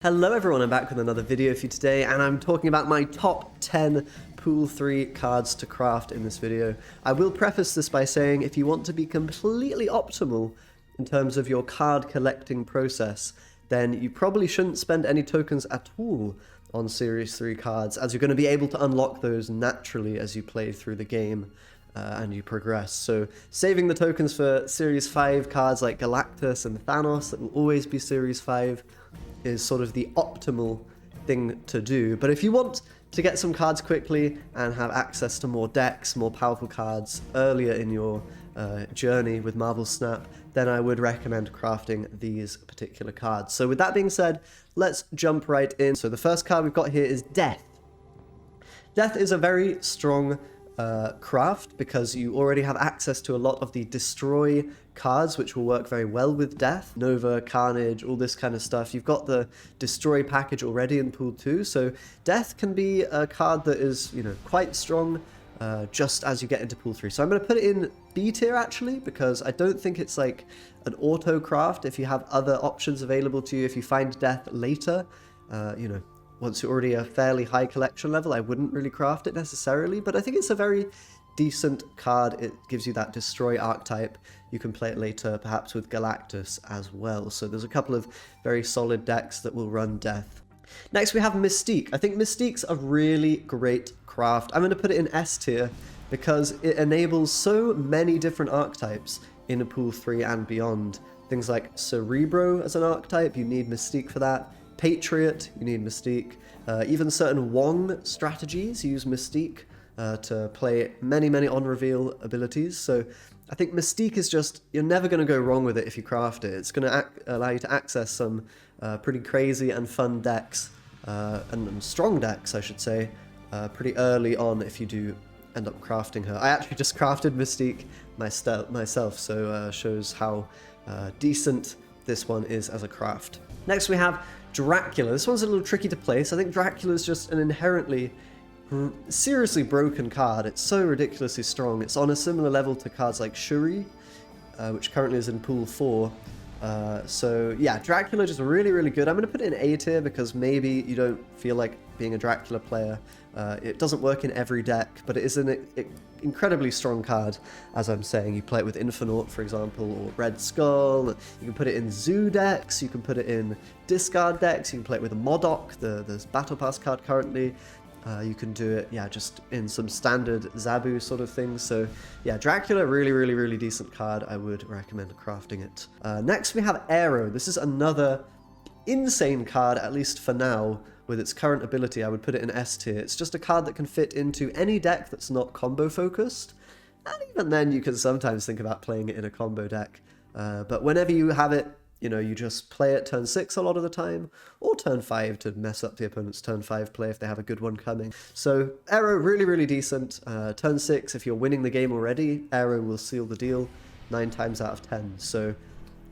Hello everyone, I'm back with another video for you today, and I'm talking about my top 10 Pool 3 cards to craft in this video. I will preface this by saying if you want to be completely optimal in terms of your card collecting process, then you probably shouldn't spend any tokens at all on Series 3 cards, as you're going to be able to unlock those naturally as you play through the game and you progress. So saving the tokens for Series 5 cards like Galactus and Thanos, that will always be Series 5, is sort of the optimal thing to do. But if you want to get some cards quickly and have access to more decks, more powerful cards earlier in your journey with Marvel Snap, then I would recommend crafting these particular cards. So with that being said, let's jump right in. So the first card we've got here is Death. Death is a very strong craft because you already have access to a lot of the destroy cards, which will work very well with Death. Nova, Carnage, all this kind of stuff. You've got the destroy package already in Pool 2, so Death can be a card that is, quite strong just as you get into Pool 3. So I'm going to put it in B tier actually, because I don't think it's like an auto craft if you have other options available to you. If you find Death later, once you're already a fairly high collection level, I wouldn't really craft it necessarily, but I think it's a very decent card. It gives you that destroy archetype. You can play it later, perhaps with Galactus as well. So there's a couple of very solid decks that will run Death. Next we have Mystique. I think Mystique's a really great craft. I'm going to put it in S tier because it enables so many different archetypes in a Pool 3 and beyond. Things like Cerebro as an archetype, you need Mystique for that. Patriot, you need Mystique. Even certain Wong strategies use Mystique to play many on-reveal abilities. So I think Mystique is just, you're never going to go wrong with it if you craft it. It's going to allow you to access some pretty crazy and fun decks, and strong decks, I should say, pretty early on if you do end up crafting her. I actually just crafted Mystique myself, so shows how decent this one is as a craft. Next we have Dracula. This one's a little tricky to place. I think Dracula is just an inherently seriously broken card. It's so ridiculously strong. It's on a similar level to cards like Shuri, which currently is in Pool 4. So yeah, Dracula just really good. I'm going to put it in A tier because maybe you don't feel like being a Dracula player. It doesn't work in every deck, but it is an incredibly strong card, as I'm saying. You play it with Infernaut, for example, or Red Skull. You can put it in Zoo decks, you can put it in discard decks, you can play it with Modok, the Battle Pass card currently. You can do it, just in some standard Zabu sort of things. So yeah, Dracula, really decent card. I would recommend crafting it. Next we have Aero. This is another insane card, at least for now. With its current ability, I would put it in S tier. It's just a card that can fit into any deck that's not combo focused. And even then, you can sometimes think about playing it in a combo deck. But whenever you have it, you just play it turn 6 a lot of the time, or turn 5 to mess up the opponent's turn 5 play if they have a good one coming. So Aero, really decent. Turn 6, if you're winning the game already, Aero will seal the deal 9 times out of 10. So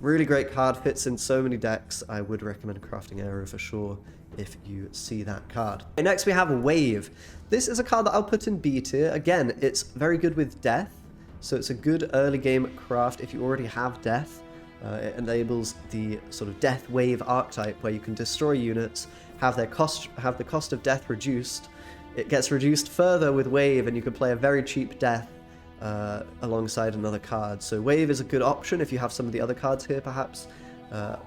really great card, fits in so many decks. I would recommend crafting Aero for sure if you see that card. Okay, next we have Wave. This is a card that I'll put in B tier. Again, it's very good with Death, so it's a good early game craft if you already have Death. It enables the sort of Death Wave archetype where you can destroy units, have the cost of Death reduced. It gets reduced further with Wave, and you can play a very cheap Death alongside another card. So Wave is a good option if you have some of the other cards here, perhaps.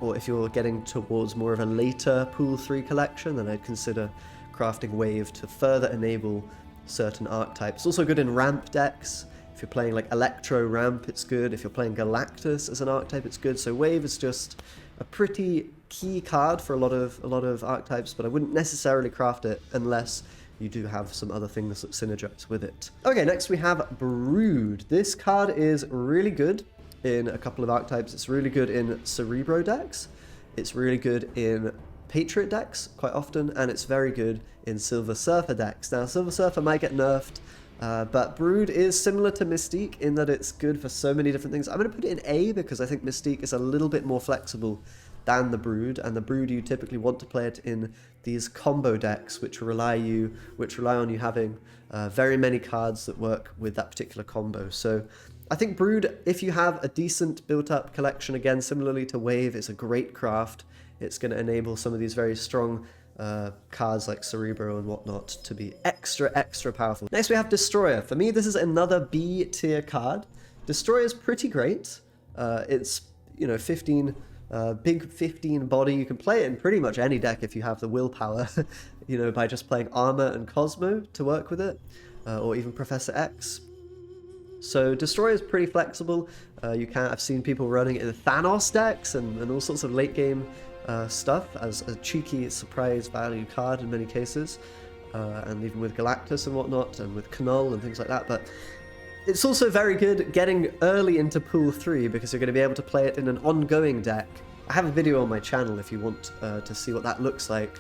Or if you're getting towards more of a later Pool 3 collection, then I'd consider crafting Wave to further enable certain archetypes. It's also good in ramp decks. If you're playing like Electro Ramp, it's good. If you're playing Galactus as an archetype, it's good. So Wave is just a pretty key card for a lot of archetypes, but I wouldn't necessarily craft it unless you do have some other things that synergize with it. Okay, next we have Brood. This card is really good in a couple of archetypes. It's really good in Cerebro decks. It's really good in Patriot decks quite often, and it's very good in Silver Surfer decks. Now, Silver Surfer might get nerfed, but Brood is similar to Mystique in that it's good for so many different things. I'm going to put it in A because I think Mystique is a little bit more flexible than the Brood, and the Brood you typically want to play it in these combo decks which rely on you having very many cards that work with that particular combo. So I think Brood, if you have a decent built-up collection, again, similarly to Wave, it's a great craft. it's going to enable some of these very strong cards like Cerebro and whatnot to be extra powerful. Next we have Destroyer. For me, this is another B tier card. Destroyer is pretty great. It's, you know, 15, big 15 body. You can play it in pretty much any deck if you have the willpower, you know, by just playing Armor and Cosmo to work with it, or even Professor X. So Destroyer is pretty flexible. I've seen people running it in Thanos decks and all sorts of late game stuff as a cheeky surprise value card in many cases, and even with Galactus and whatnot, and with Knull and things like that. But it's also very good getting early into Pool 3 because you're going to be able to play it in an ongoing deck. I have a video on my channel if you want to see what that looks like.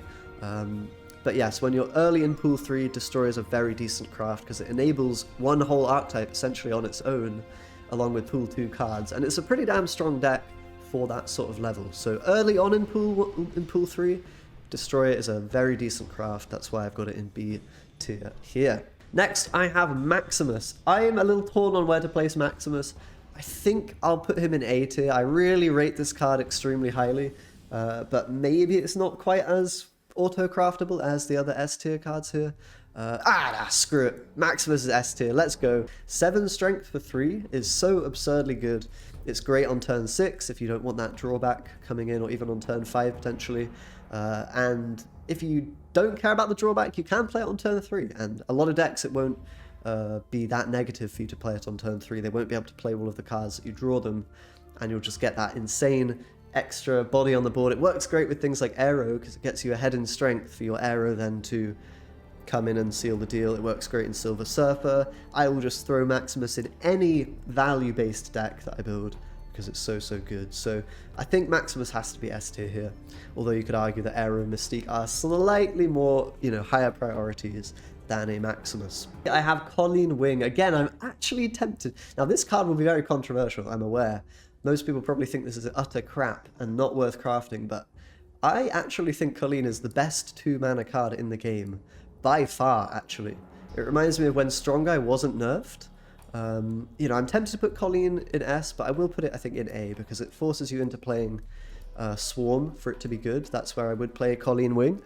But yes, when you're early in Pool 3, Destroyer is a very decent craft because it enables one whole archetype essentially on its own, along with Pool 2 cards, and it's a pretty damn strong deck for that sort of level. So early on in Pool 3, Destroyer is a very decent craft. That's why I've got it in B tier here. Next, I have Maximus. I am a little torn on where to place Maximus. I think I'll put him in A tier. I really rate this card extremely highly, but maybe it's not quite as auto-craftable as the other S tier cards here. Screw it. Maximus is S tier. Let's go. 7 strength for 3 is so absurdly good. It's great on turn 6 if you don't want that drawback coming in, or even on turn 5 potentially. And if you don't care about the drawback, you can play it on turn 3. And a lot of decks, it won't be that negative for you to play it on turn 3. They won't be able to play all of the cards that you draw them, and you'll just get that insane extra body on the board. It works great with things like Aero because it gets you ahead in strength for your Aero then to come in and seal the deal. It works great in Silver Surfer. I will just throw Maximus in any value-based deck that I build because it's so good. So I think Maximus has to be S tier here, although you could argue that Aero and Mystique are slightly more, you know, higher priorities than a Maximus. I have Colleen Wing. Again, I'm actually tempted. Now this card will be very controversial, I'm aware. Most people probably think this is utter crap and not worth crafting, but I actually think Colleen is the best 2-mana card in the game. By far, actually. It reminds me of when Strong Guy wasn't nerfed. You know, I'm tempted to put Colleen in S, but I will put it, I think, in A, because it forces you into playing Swarm for it to be good. That's where I would play Colleen Wing.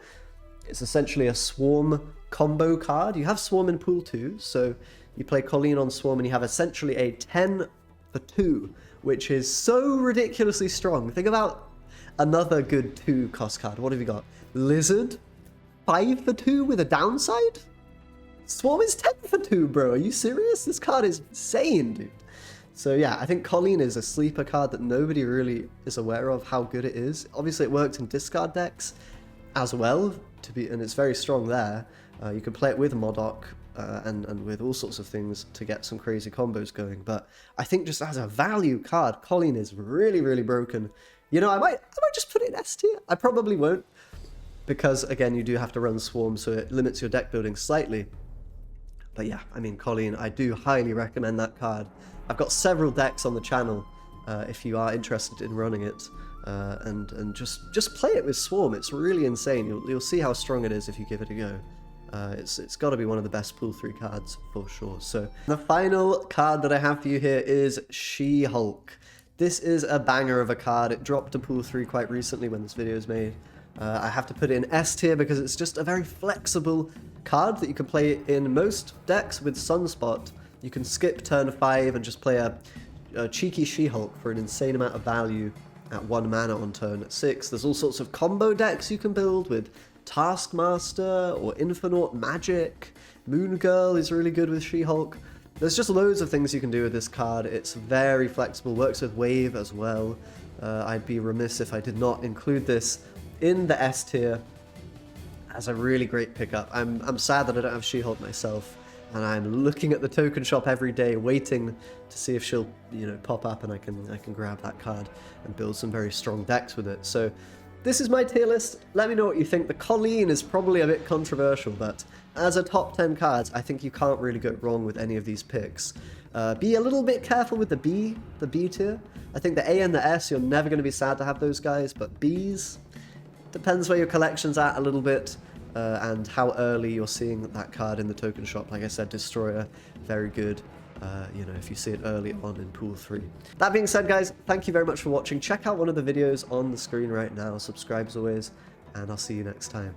It's essentially a Swarm combo card. You have Swarm in Pool 2, so you play Colleen on Swarm, and you have essentially a 10 for 2, which is so ridiculously strong. Think about another good 2 cost card. What have you got? Lizard? 5 for 2 with a downside? Swarm is 10 for 2, bro. Are you serious? This card is insane, dude. So yeah, I think Colleen is a sleeper card that nobody really is aware of how good it is. Obviously, it works in discard decks as well, and it's very strong there. You can play it with Modok and with all sorts of things to get some crazy combos going. But I think just as a value card, Colleen is really broken. You know, I might just put it in S tier. I probably won't, because again, you do have to run Swarm, so it limits your deck building slightly. But yeah, I mean, Colleen, I do highly recommend that card. I've got several decks on the channel if you are interested in running it, and just play it with Swarm. It's really insane. You'll see how strong it is if you give it a go. It's got to be one of the best Pool 3 cards for sure. So the final card that I have for you here is SheHulk. This is a banger of a card. It dropped to Pool 3 quite recently when this video is made. I have to put it in S tier because it's just a very flexible card that you can play in most decks with Sunspot. You can skip turn 5 and just play a cheeky SheHulk for an insane amount of value at 1 mana on turn 6. There's all sorts of combo decks you can build with Taskmaster or Infinite Magic. Moon Girl is really good with SheHulk. There's just loads of things you can do with this card. It's very flexible, works with Wave as well. I'd be remiss if I did not include this in the S tier as a really great pickup. I'm sad that I don't have SheHulk myself, and I'm looking at the token shop every day waiting to see if she'll, you know, pop up and I can grab that card and build some very strong decks with it. So this is my tier list. Let me know what you think. The Colleen is probably a bit controversial, but as a top 10 cards, I think you can't really go wrong with any of these picks. Be a little bit careful with the B tier. I think the A and the S, you're never going to be sad to have those guys, but Bs, depends where your collection's at a little bit, and how early you're seeing that card in the token shop. Like I said, Destroyer, very good. you know, if you see it early on in Pool 3. That being said, guys, thank you very much for watching. Check out one of the videos on the screen right now. Subscribe as always, and I'll see you next time.